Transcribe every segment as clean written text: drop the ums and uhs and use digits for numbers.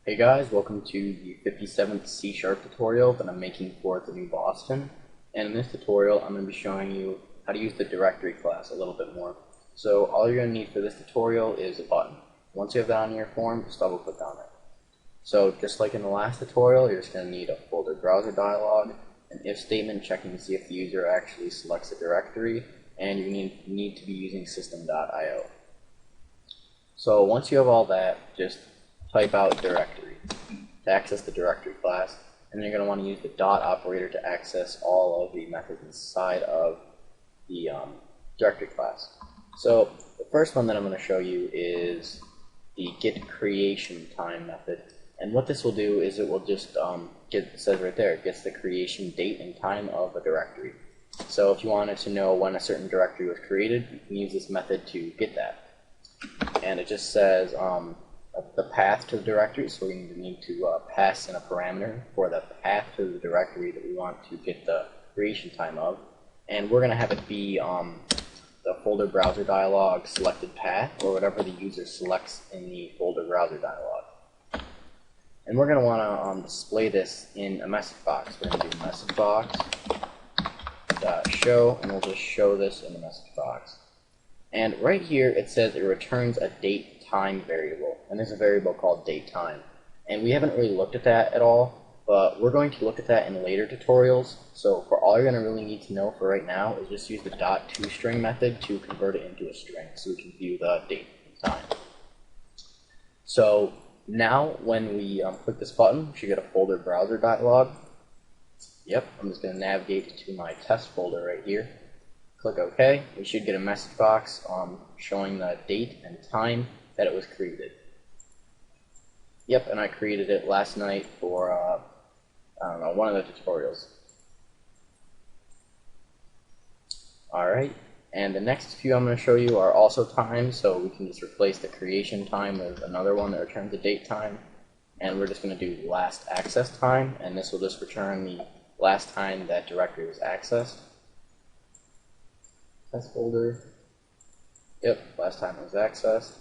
Hey guys, welcome to the 57th C# tutorial that I'm making for the new Boston. And in this tutorial, I'm going to be showing you how to use the directory class a little bit more. So all you're going to need for this tutorial is a button. Once you have that on your form, just double click on it. So just like in the last tutorial, you're just going to need a folder browser dialog, an if statement checking to see if the user actually selects a directory, and you need to be using system.io. So once you have all that, just type out directory to access the directory class, and then you're going to want to use the dot operator to access all of the methods inside of the directory class. So the first one that I'm going to show you is the get creation time method, and what this will do is it will just it says right there, it gets the creation date and time of a directory. So if you wanted to know when a certain directory was created, you can use this method to get that. And it just says the path to the directory, so we need to pass in a parameter for the path to the directory that we want to get the creation time of. And we're going to have it be the folder browser dialog selected path, or whatever the user selects in the folder browser dialog. And we're going to want to display this in a message box. We're going to do message box .show, and we'll just show this in the message box. And right here it says it returns a date time variable, and there's a variable called date time. And we haven't really looked at that at all, but we're going to look at that in later tutorials. So for all you're going to really need to know for right now is just use the .toString method to convert it into a string so we can view the date and time. So now when we click this button, we should get a folder browser dialog. Yep, I'm just going to navigate to my test folder right here. Click OK. We should get a message box showing the date and time that it was created. Yep, and I created it last night for, I don't know, one of the tutorials. Alright, and the next few I'm going to show you are also times, so we can just replace the creation time with another one that returns the date time. And we're just going to do last access time, and this will just return the last time that directory was accessed. Test folder. Yep, last time it was accessed.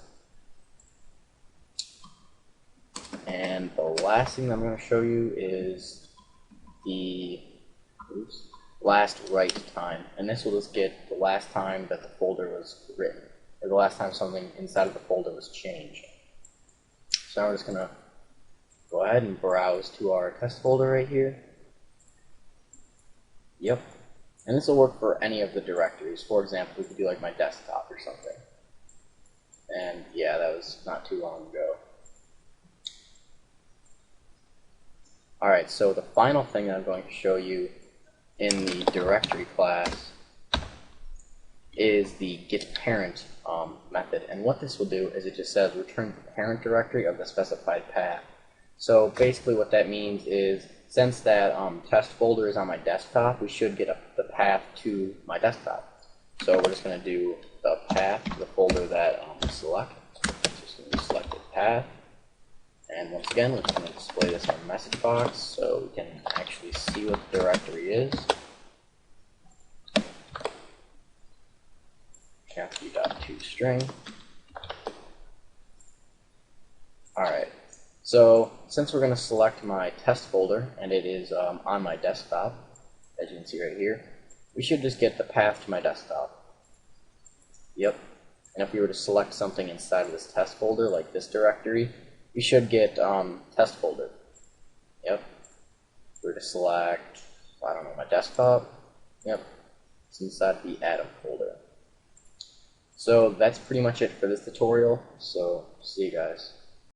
And the last thing I'm going to show you is the last write time. And this will just get the last time that the folder was written, or the last time something inside of the folder was changed. So now we're just going to go ahead and browse to our test folder right here. Yep. And this will work for any of the directories. For example, we could do like my desktop or something. And yeah, that was not too long ago. Alright, so the final thing that I'm going to show you in the directory class is the getParent method. And what this will do is it just says return the parent directory of the specified path. So basically what that means is, since that test folder is on my desktop, we should get the path to my desktop. So we're just going to do the path to the folder that we select. Just going to select the path. And once again, we're just going to display this in our message box so we can actually see what the directory is. .toString. Alright. So since we're going to select my test folder, and it is on my desktop, as you can see right here, we should just get the path to my desktop. Yep. And if we were to select something inside of this test folder, like this directory, we should get test folder. Yep. If we were to select, I don't know, my desktop, yep, it's inside the Atom folder. So that's pretty much it for this tutorial, so see you guys.